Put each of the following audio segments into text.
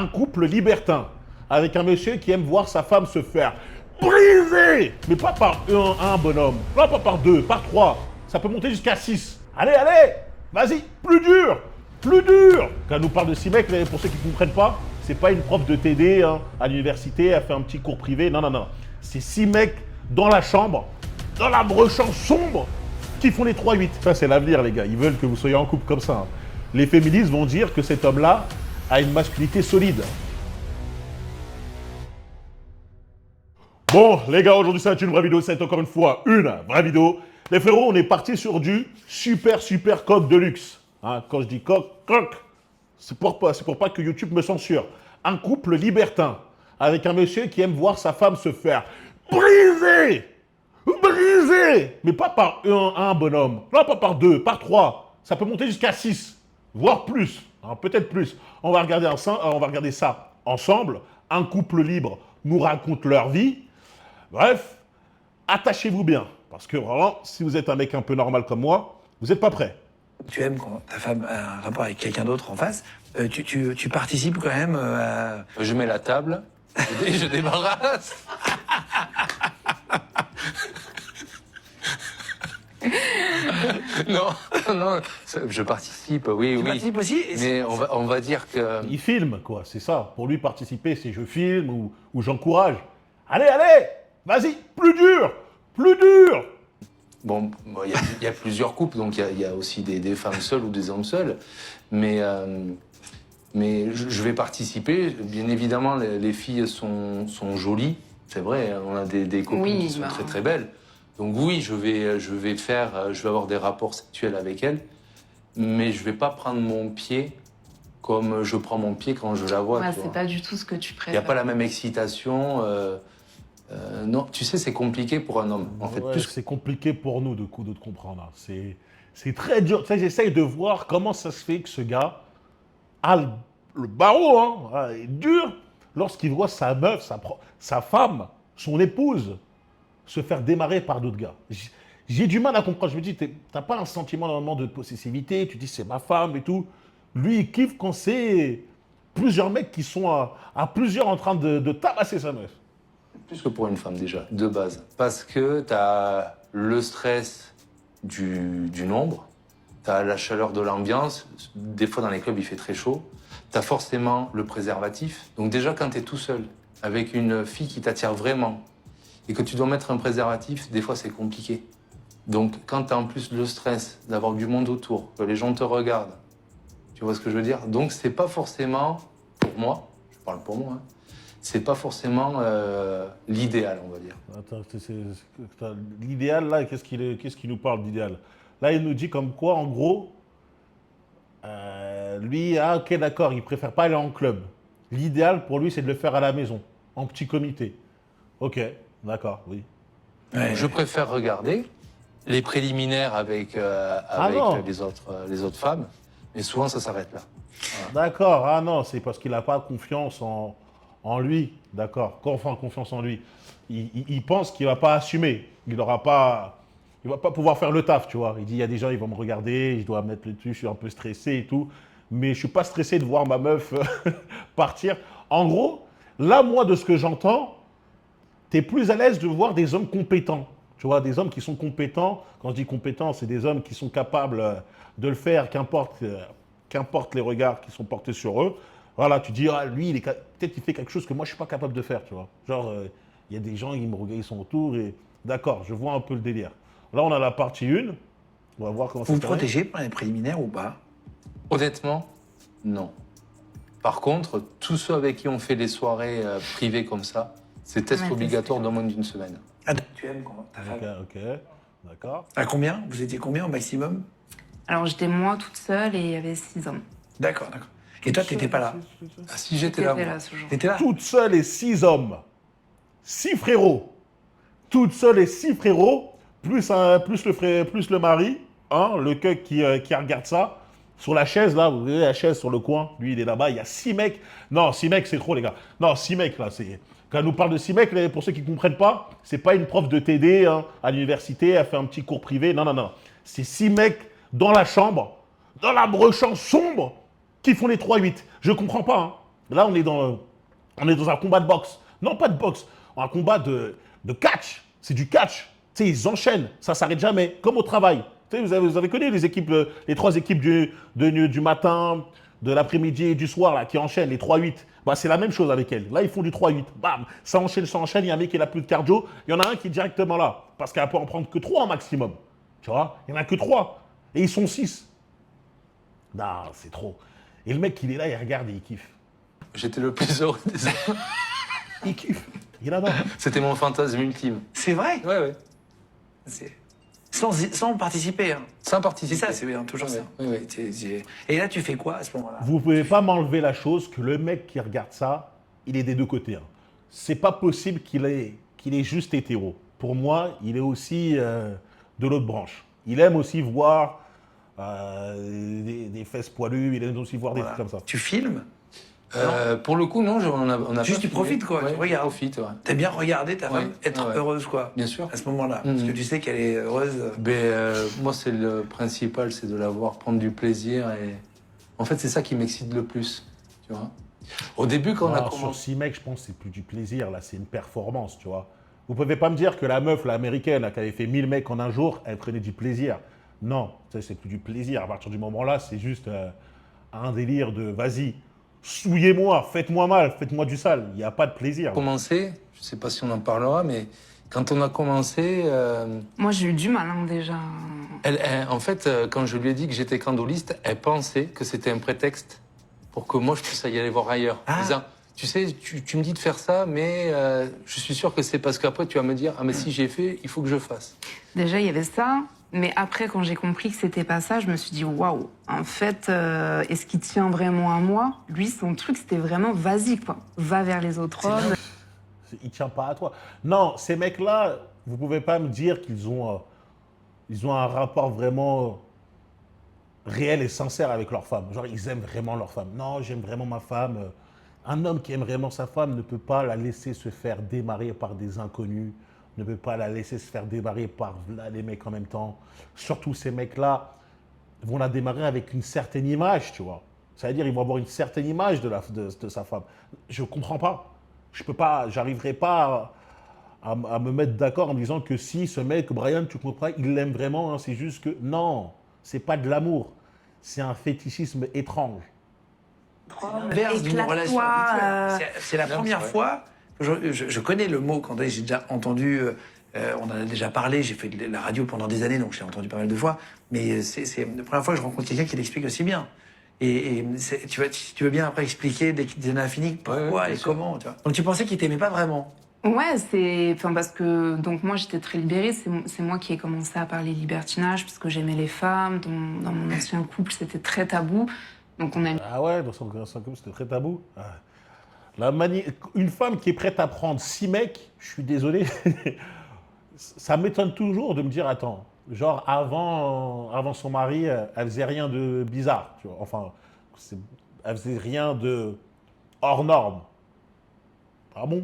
un couple libertin avec un monsieur qui aime voir sa femme se faire briser. Mais pas par un bonhomme, non, pas par deux, par trois. Ça peut monter jusqu'à 6. Allez, allez, vas-y, plus dur, plus dur. Quand elle nous parle de 6 mecs, pour ceux qui ne comprennent pas, c'est pas une prof de TD hein, à l'université, elle fait un petit cours privé. Non, non, non. C'est 6 mecs dans la chambre, dans la brochambre sombre, qui font les 3-8. Ça, c'est l'avenir, les gars. Ils veulent que vous soyez en couple comme ça. Hein. Les féministes vont dire que cet homme-là a une masculinité solide. Bon, les gars, aujourd'hui, ça va être une vraie vidéo. C'est encore une fois une vraie vidéo. Les frérots, on est parti sur du super coq de luxe. Hein, quand je dis coq, c'est pour pas que YouTube me censure. Un couple libertin avec un monsieur qui aime voir sa femme se faire briser. Briser. Mais pas par un bonhomme. Non, pas par deux, par trois. Ça peut monter jusqu'à 6, voire plus. Hein, peut-être plus. On va regarder ça ensemble. Un couple libre nous raconte leur vie. Bref, attachez-vous bien. Parce que vraiment, si vous êtes un mec un peu normal comme moi, vous n'êtes pas prêt. Tu aimes quand ta femme a un rapport avec quelqu'un d'autre en face, tu participes quand même à... Je mets la table et je débarrasse. non, je participe, oui. Tu participes aussi Mais on va dire que... Il filme, quoi, c'est ça. Pour lui, participer, c'est je filme ou j'encourage. Allez, allez, vas-y, plus dur, plus dur. Bon, il y a plusieurs couples, donc il y a aussi des femmes seules ou des hommes seuls. Mais je vais participer. Bien évidemment, les filles sont jolies. C'est vrai, on a des copines qui sont très très belles. Donc oui, je vais avoir des rapports sexuels avec elles. Mais je vais pas prendre mon pied comme je prends mon pied quand je la vois. Ouais, c'est pas du tout ce que tu préfères. Il n'y a pas la même excitation. Non, tu sais, c'est compliqué pour un homme. En fait, Ouais, c'est compliqué pour nous de comprendre. Hein. C'est très dur. Tu sais, j'essaye de voir comment ça se fait que ce gars a le barreau, hein, est dur, lorsqu'il voit sa meuf, sa femme, son épouse, se faire démarrer par d'autres gars. J'ai du mal à comprendre. Je me dis, t'as pas un sentiment normalement de possessivité, tu dis c'est ma femme et tout. Lui, il kiffe quand c'est plusieurs mecs qui sont à plusieurs en train de tabasser sa meuf. Plus que pour une femme déjà, de base. Parce que tu as le stress du nombre, tu as la chaleur de l'ambiance, des fois dans les clubs il fait très chaud, tu as forcément le préservatif. Donc déjà quand tu es tout seul, avec une fille qui t'attire vraiment, et que tu dois mettre un préservatif, des fois c'est compliqué. Donc quand tu as en plus le stress d'avoir du monde autour, que les gens te regardent, tu vois ce que je veux dire? Donc c'est pas forcément, pour moi, je parle pour moi, hein, c'est pas forcément l'idéal, on va dire. Attends, l'idéal, là, qu'est-ce qu'il nous parle d'idéal? Là, il nous dit comme quoi, en gros, lui, ah, ok, d'accord, il préfère pas aller en club. L'idéal, pour lui, c'est de le faire à la maison, en petit comité. Ok, d'accord, oui. Ouais. Je préfère regarder les préliminaires avec les autres femmes, mais souvent, ça s'arrête là. Voilà. D'accord, ah non, c'est parce qu'il n'a pas confiance en lui, d'accord. Enfin, confiance en lui. Il pense qu'il ne va pas assumer. Il ne va pas pouvoir faire le taf, tu vois. Il dit, il y a des gens, ils vont me regarder, je dois mettre le dessus, je suis un peu stressé et tout. Mais je ne suis pas stressé de voir ma meuf partir. En gros, là, moi, de ce que j'entends, tu es plus à l'aise de voir des hommes compétents. Tu vois, des hommes qui sont compétents. Quand je dis compétents, c'est des hommes qui sont capables de le faire, qu'importe les regards qui sont portés sur eux. Voilà, tu dis, ah, lui, peut-être qu'il fait quelque chose que moi, je ne suis pas capable de faire, tu vois. Genre, il y a des gens, ils me regardent, ils sont autour et... D'accord, je vois un peu le délire. Là, on a la partie 1. On va voir comment ça se passe. Vous vous protégez pendant les préliminaires ou pas? Honnêtement, non. Par contre, tous ceux avec qui on fait des soirées privées comme ça, c'est test obligatoire dans moins d'une semaine. Ah, tu aimes quand ta femme? Ok, d'accord. À combien? Vous étiez combien au maximum? Alors, j'étais moi toute seule et il y avait 6 hommes. D'accord. Et toi, t'étais pas là? Ah, si j'étais là, moi. Ce jour. T'étais là? Toute seule et 6 hommes. 6 frérots. Toute seule et 6 frérots, plus le mari, hein, le cuck qui regarde ça. Sur la chaise, là, vous voyez la chaise sur le coin, lui, il est là-bas, il y a 6 mecs. Non, 6 mecs, c'est trop, les gars. Non, 6 mecs, là, c'est... Quand elle nous parle de 6 mecs, pour ceux qui ne comprennent pas, c'est pas une prof de TD hein, à l'université, elle fait un petit cours privé. Non, non, non. C'est 6 mecs dans la chambre, dans la brochambre sombre, qui font les 3-8. Je comprends pas. Hein. Là, on est dans un combat de boxe. Non, pas de boxe, un combat de catch. C'est du catch. Tu sais, ils enchaînent, ça s'arrête jamais, comme au travail. Tu sais, vous avez connu les équipes, les 3 équipes du matin, de l'après-midi et du soir là, qui enchaînent, les 3-8. Bah, c'est la même chose avec elles. Là, ils font du 3-8. Bam, ça enchaîne, ça enchaîne. Il y a un mec qui n'a plus de cardio. Il y en a un qui est directement là. Parce qu'elle peut en prendre que 3 au maximum. Tu vois, il n'y en a que 3. Et ils sont 6. Non, c'est trop. Et le mec, il est là, il regarde et il kiffe. J'étais le plus heureux des hommes. Il kiffe. Il adore. C'était mon fantasme ultime. C'est vrai. Ouais, ouais. C'est- Sans participer. Hein. Sans C'est participer. ça, c'est bien, toujours Ouais, ça. ouais, ouais. Et là, tu fais quoi à ce moment-là? Vous ne pouvez pas m'enlever la chose que le mec qui regarde ça, il est des 2 côtés. Hein. C'est pas possible qu'il est juste hétéro. Pour moi, il est aussi de l'autre branche. Il aime aussi voir des fesses poilues, il aime aussi voir des Voilà. trucs comme ça. Tu filmes? Pour le coup, non, on a Juste, pas tu profites, filmé. quoi, Ouais, tu regardes. Je profite, ouais. T'aimes bien regarder ta Ouais, femme être ouais. heureuse, quoi. Bien sûr. À ce moment-là. Parce que tu sais qu'elle est heureuse. Moi, c'est le principal, c'est de la voir prendre du plaisir. Et en fait, c'est ça qui m'excite le plus. Tu vois. Au début, quand on a Alors, sur commencé. 6 mecs, je pense que c'est plus du plaisir, là, c'est une performance, tu vois. Vous pouvez pas me dire que la meuf, l'américaine, là, qui avait fait 1000 mecs en un jour, elle prenait du plaisir. Non, ça, c'est plus du plaisir. À partir du moment-là, c'est juste un délire de vas-y, souillez-moi, faites-moi mal, faites-moi du sale. Il n'y a pas de plaisir. Commencé, je sais pas si on en parlera, mais quand on a commencé, Moi, j'ai eu du mal hein, déjà. en fait, quand je lui ai dit que j'étais candoliste, elle pensait que c'était un prétexte pour que moi je puisse y aller voir ailleurs. En disant, tu sais, tu me dis de faire ça, mais je suis sûr que c'est parce qu'après tu vas me dire, ah mais si j'ai fait, il faut que je fasse. Déjà, il y avait ça. Mais après, quand j'ai compris que c'était pas ça, je me suis dit waouh. En fait, est-ce qu'il tient vraiment à moi? Lui, son truc, c'était vraiment vas-y quoi, va vers les autres hommes. Il ne tient pas à toi. Non, ces mecs-là, vous ne pouvez pas me dire qu'ils ont un rapport vraiment réel et sincère avec leur femme. Genre, ils aiment vraiment leur femme. Non, j'aime vraiment ma femme. Un homme qui aime vraiment sa femme ne peut pas la laisser se faire démarrer par des inconnus, ne peut pas la laisser se faire démarrer par là, les mecs en même temps. Surtout ces mecs-là vont la démarrer avec une certaine image, tu vois. C'est-à-dire, ils vont avoir une certaine image de sa femme. Je ne comprends pas. Je peux pas, j'arriverai pas à me mettre d'accord en me disant que si ce mec, Brian, tu comprends, il l'aime vraiment, hein, c'est juste que non, c'est pas de l'amour, c'est un fétichisme étrange. L'inverse d'une relation Éclate-toi, habituelle. C'est la Non, première c'est vrai. fois que je connais le mot, quand j'ai déjà entendu, on en a déjà parlé, j'ai fait de la radio pendant des années, donc j'ai entendu pas mal de fois, mais c'est la première fois que je rencontre quelqu'un qui l'explique aussi bien. Tu veux bien après expliquer des infinies pourquoi Ouais, bien et sûr. comment, tu vois. Donc tu pensais qu'il t'aimait pas vraiment? Ouais, enfin parce que donc moi j'étais très libérée, c'est moi qui ai commencé à parler libertinage parce que j'aimais les femmes, dans mon ancien couple c'était très tabou. Donc on a Ah ouais, dans son couple, c'était très tabou. Ah. Une femme qui est prête à prendre 6 mecs, je suis désolé, ça m'étonne toujours de me dire, attends, genre avant son mari, elle faisait rien de bizarre, tu vois. Enfin, elle faisait rien de hors norme. Ah bon?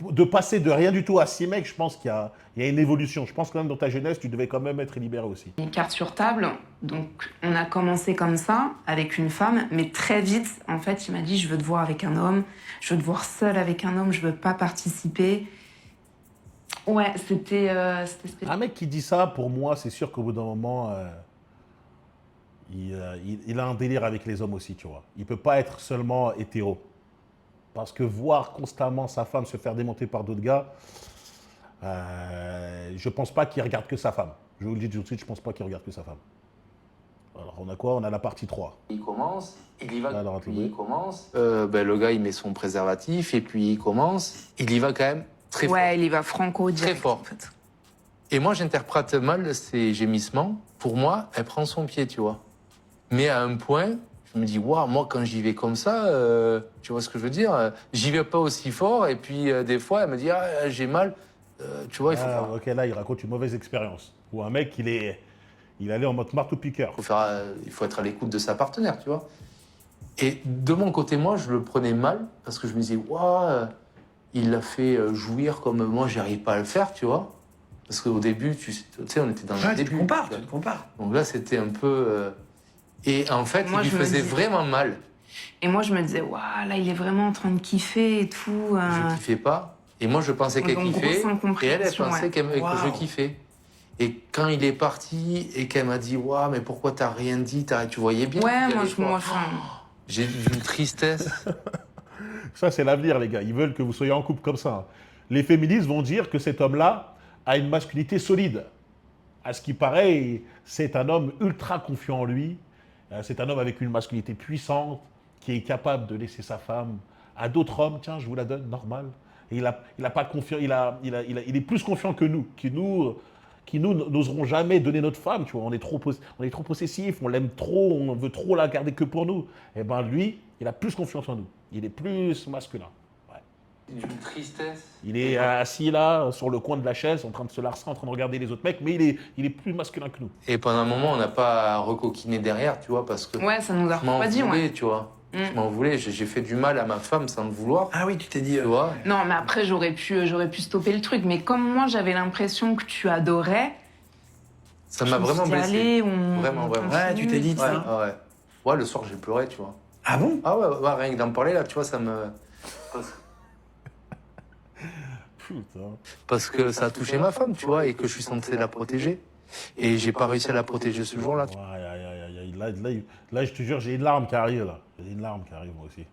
De passer de rien du tout à 6 mecs, je pense qu'il y a une évolution. Je pense que même dans ta jeunesse, tu devais quand même être libéré aussi. une carte sur table, donc on a commencé comme ça avec une femme, mais très vite en fait il m'a dit je veux te voir avec un homme, je veux te voir seule avec un homme, je veux pas participer. Ouais, c'était spécial. Un mec qui dit ça, pour moi, c'est sûr qu'au bout d'un moment, il a un délire avec les hommes aussi, tu vois. Il ne peut pas être seulement hétéro. Parce que voir constamment sa femme se faire démonter par d'autres gars, je ne pense pas qu'il regarde que sa femme. Je vous le dis tout de suite, je ne pense pas qu'il regarde que sa femme. Alors, on a quoi? On a la partie 3. Il commence, il y va, Alors, puis attendez. il commence. Le gars, il met son préservatif et puis il commence. Il y va quand même très fort. Ouais, il y va franco direct fort. en fait. Et moi, j'interprète mal ces gémissements. Pour moi, elle prend son pied, tu vois. Mais à un point, je me dis, waouh, moi, quand j'y vais comme ça, tu vois ce que je veux dire? J'y vais pas aussi fort. Et puis, des fois, elle me dit, ah, j'ai mal. Tu vois, il faut faire... Ok, là, il raconte une mauvaise expérience. Ou un mec, il allait en mode marteau-piqueur. Il faut être à l'écoute de sa partenaire, tu vois. Et de mon côté, moi, je le prenais mal parce que je me disais, waouh, il l'a fait jouir comme moi, j'arrive pas à le faire, tu vois. Parce qu'au début, tu sais, on était dans le Tu début. te compares, tu te compares. Donc là, c'était un peu. Et en fait, Moi, il lui je me faisait dis- vraiment mal. Et moi, je me disais, waouh, là, il est vraiment en train de kiffer et tout. Je kiffais pas. Et moi, je pensais qu'elle Donc, kiffait. grosse Et elle incompréhension, pensait ouais. que je Waouh. kiffais. Et quand il est parti et qu'elle m'a dit, waouh, mais pourquoi t'as rien dit, tu voyais bien. Ouais, qu'il y moi, avait quoi. enfin, J'ai vu une tristesse. Ça, c'est l'avenir, les gars. Ils veulent que vous soyez en couple comme ça. Les féministes vont dire que cet homme-là a une masculinité solide. À ce qui paraît, c'est un homme ultra confiant en lui. C'est un homme avec une masculinité puissante qui est capable de laisser sa femme à d'autres hommes. Tiens, je vous la donne, normal. Et il a pas confiance. Il est plus confiant que nous, qui nous n'oserons jamais donner notre femme. Tu vois, on est trop possessif, on l'aime trop, on veut trop la garder que pour nous. Et ben lui, il a plus confiance en nous. Il est plus masculin. Ouais. D'une tristesse. Il est assis là, sur le coin de la chaise, en train de se larcer, en train de regarder les autres mecs, mais il est plus masculin que nous. Et pendant un moment, on n'a pas recoquiné derrière, tu vois, parce que ouais, ça nous a je m'en refroidi, voulais, ouais. tu vois. Je m'en voulais, j'ai fait du mal à ma femme sans le vouloir, Ah oui, tu t'es dit. tu vois. Non, mais après, j'aurais pu stopper le truc. Mais comme moi, j'avais l'impression que tu adorais, Ça je m'a me vraiment suis dit, blessé. allez, Vraiment. Ouais, tu t'es dit, Ouais, tiens. ouais. Ouais, le soir, j'ai pleuré, tu vois. Ah bon? Ah ouais, rien que d'en parler, là, tu vois, ça me... Putain. Parce que ça a touché ma femme, tu vois, et que je suis censé la protéger. Et j'ai pas réussi à la protéger ce jour-là. Ouais, là, je te jure, j'ai une larme qui arrive là. J'ai une larme qui arrive moi aussi.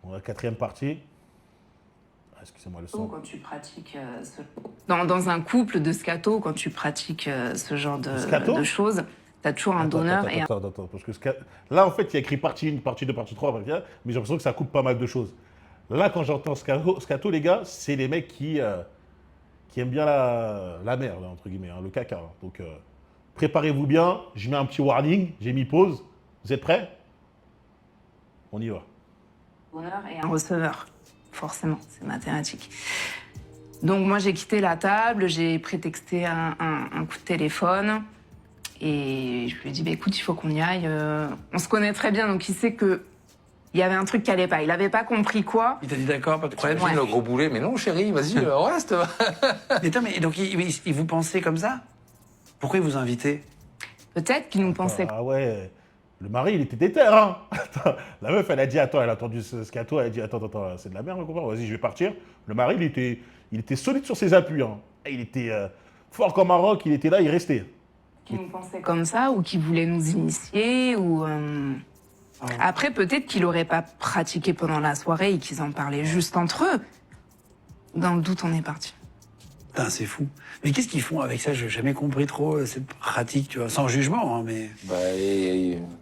Bon, la quatrième partie. Ah, excusez-moi le son. quand tu pratiques dans un couple de scato, quand tu pratiques ce genre Scato de choses, t'as toujours un Attends, donneur attends, et un... attends, attends, parce que là, en fait, il y a écrit partie 1, partie 2, partie 3, partie 4, mais j'ai l'impression que ça coupe pas mal de choses. Là, quand j'entends scato, les gars, c'est les mecs qui aiment bien la merde, entre guillemets, hein, le caca. Hein. Donc, préparez-vous bien, je mets un petit warning, j'ai mis pause. Vous êtes prêts? On y va. donneur et un receveur. Forcément, c'est mathématique. Donc moi, j'ai quitté la table, j'ai prétexté un coup de téléphone et je lui ai dit, bah, écoute, il faut qu'on y aille. On se connaît très bien, donc il sait que il y avait un truc qui allait pas. Il avait pas compris quoi. Il t'a dit d'accord, pas de problème. Ouais. Le gros boulet, mais non, chérie, vas-y, reste. Mais attends, mais donc il vous pensait comme ça? Pourquoi il vous invitait? Peut-être qu'il nous pensait. Ah ouais, le mari, il était déter, hein. Attends, la meuf, elle a dit, attends, elle a entendu ce scato, elle a dit, attends, c'est de la merde, comprends, vas-y, je vais partir. Le mari, il était solide sur ses appuis, hein. Et il était fort comme un roc, il était là, il restait. Qu'il nous pensait comme ça ou qu'il voulait nous initier ou. Après, peut-être qu'il aurait pas pratiqué pendant la soirée et qu'ils en parlaient juste entre eux. Dans le doute, on est parti. Putain, c'est fou. Mais qu'est-ce qu'ils font avec ça? Je n'ai jamais compris trop cette pratique, tu vois, sans jugement, hein, mais. Bah,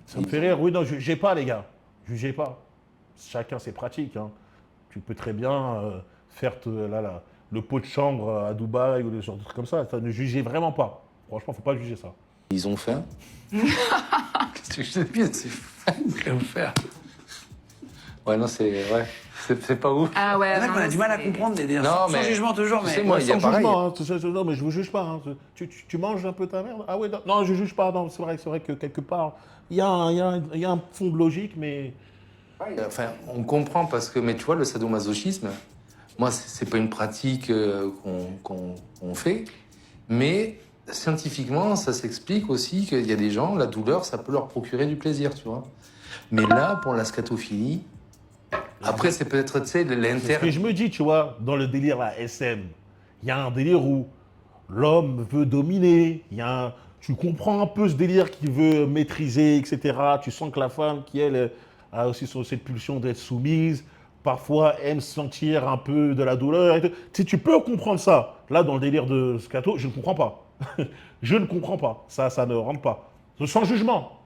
Ça me fait rire, oui, non, jugez pas, les gars, jugez pas. Chacun ses pratiques, hein. Tu peux très bien faire le pot de chambre à Dubaï ou des genres de trucs comme ça. Ne jugez vraiment pas. Franchement, faut pas juger ça. Ils ont faim. Qu'est-ce que je te dis, c'est fou. Qu'est-ce qu'on faire? Ouais, non, c'est pas ouf. Ah ouais. On a non, du mal à c'est- comprendre, Non, sans mais- jugement toujours, tu mais. sais, moi, il y a Sans pareil. jugement, hein. Non, mais je vous juge pas. Hein. Tu manges un peu ta merde? Ah ouais, non, je juge pas. Non, c'est vrai que quelque part, il y a un fond de logique, mais Enfin, on comprend parce que, mais tu vois, le sadomasochisme, moi, c'est pas une pratique qu'on fait, mais scientifiquement, ça s'explique aussi qu'il y a des gens, la douleur, ça peut leur procurer du plaisir, tu vois. Mais là, pour la scatophilie, après, c'est peut-être, tu sais, c'est ce l'inter... que je me dis, tu vois, dans le délire là, SM, il y a un délire où l'homme veut dominer, tu comprends un peu ce délire qu'il veut maîtriser, etc. Tu sens que la femme, qui elle, a aussi cette pulsion d'être soumise, parfois aime sentir un peu de la douleur. Et tout. Tu sais, tu peux comprendre ça. Là, dans le délire de scato, je ne comprends pas. Je ne comprends pas. Ça ne rentre pas. Sans jugement.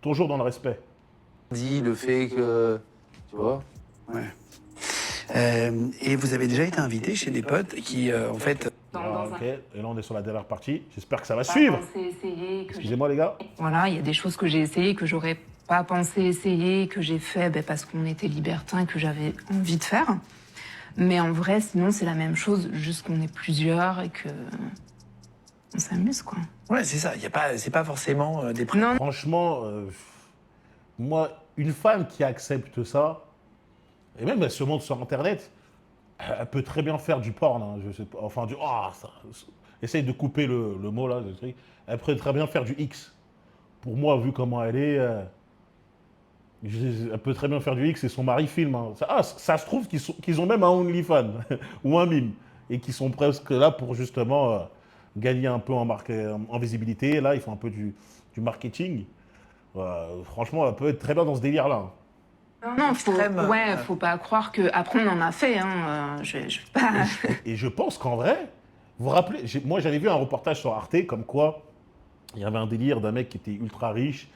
Toujours dans le respect. dit le fait que... Tu vois. Ouais. Et vous avez déjà été invité chez des potes qui, en fait. Ah, ok. Et là, on est sur la dernière partie. J'espère que ça va Pas suivre. pensé essayer, que Excusez-moi, les gars. Voilà, il y a des choses que j'ai essayées, que j'aurais pas pensé essayer, que j'ai fait parce qu'on était libertins, que j'avais envie de faire. Mais en vrai, sinon, c'est la même chose, juste qu'on est plusieurs et que on s'amuse, quoi. Ouais, c'est ça. C'est pas forcément des. Non, Franchement, moi, une femme qui accepte ça, et même elle se montre sur Internet, elle peut très bien faire du porn. Hein, je sais pas, enfin, essaye de couper le mot là. Elle peut très bien faire du X. Pour moi, vu comment elle est, Elle peut très bien faire du X et son mari filme. Hein. Ça se trouve qu'ils ont même un OnlyFans ou un mime et qu'ils sont presque là pour justement gagner un peu en visibilité. Et là, ils font un peu du marketing. Franchement, elle peut être très bien dans ce délire-là. Non, Extrême, faut pas croire que. Après, on en a fait. Hein. Je vais pas. Et je pense qu'en vrai, vous vous rappelez, moi j'avais vu un reportage sur Arte comme quoi il y avait un délire d'un mec qui était ultra riche.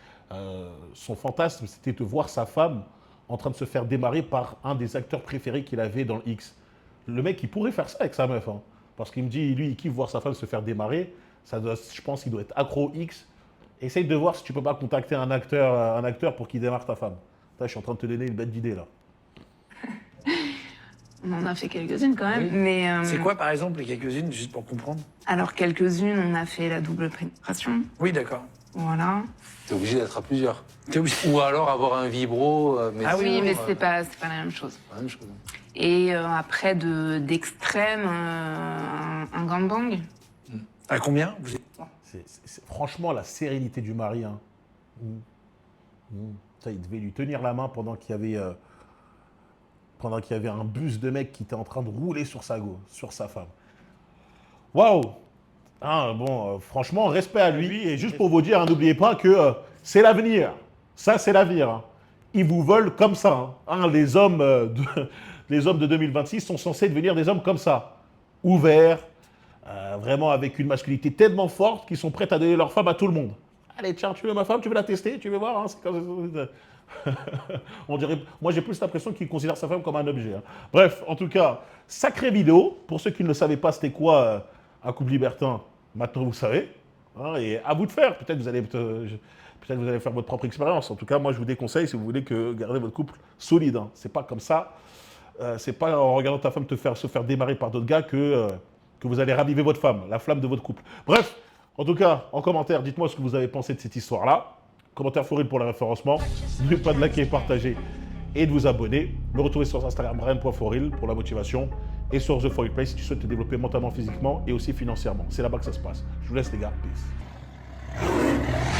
Son fantasme, c'était de voir sa femme en train de se faire démarrer par un des acteurs préférés qu'il avait dans le X. Le mec, il pourrait faire ça avec sa meuf. Hein, parce qu'il me dit, lui, il kiffe voir sa femme se faire démarrer. Je pense qu'il doit être accro X. Essaye de voir si tu peux pas contacter un acteur pour qu'il démarre ta femme. Là, je suis en train de te donner une bête d'idée, là. On en a fait quelques-unes quand même. Oui. Mais, C'est quoi, par exemple, les quelques-unes, juste pour comprendre? Alors, quelques-unes, on a fait la double pénétration. Oui, d'accord. Voilà. T'es obligé d'être à plusieurs. T'es obligé. Ou alors avoir un vibro. Ah Oui, oui, mais c'est pas la même chose. la même chose. Et après, d'extrême, un gangbang. À combien? Franchement, la sérénité du mari. Hein. Ça, il devait lui tenir la main pendant qu'il y avait un bus de mecs qui était en train de rouler sur sa femme. Waouh! Hein, bon, franchement, respect à lui. Et juste pour vous dire, hein, n'oubliez pas que c'est l'avenir. Ça, c'est l'avenir. Hein. Ils vous veulent comme ça. Hein. Les hommes de 2026 sont censés devenir des hommes comme ça. Ouverts, vraiment avec une masculinité tellement forte qu'ils sont prêts à donner leur femme à tout le monde. Allez, tiens, tu veux ma femme, tu veux la tester, tu veux voir hein, c'est comme... On dirait... Moi, j'ai plus l'impression qu'il considère sa femme comme un objet. Hein. Bref, en tout cas, sacrée vidéo. Pour ceux qui ne le savaient pas, c'était quoi un couple libertin? Maintenant, vous savez. Hein, et à vous de faire. Peut-être vous allez faire votre propre expérience. En tout cas, moi, je vous déconseille si vous voulez garder votre couple solide. Hein. C'est pas comme ça. C'est pas en regardant ta femme se faire démarrer par d'autres gars que vous allez raviver votre femme, la flamme de votre couple. Bref, en tout cas, en commentaire, dites-moi ce que vous avez pensé de cette histoire-là. Commentaire Foril pour le référencement. N'oubliez pas de liker et partager et de vous abonner. Me retrouver sur Instagram brian.foril pour la motivation et sur The Foril Place si tu souhaites te développer mentalement, physiquement et aussi financièrement. C'est là-bas que ça se passe. Je vous laisse les gars. Peace.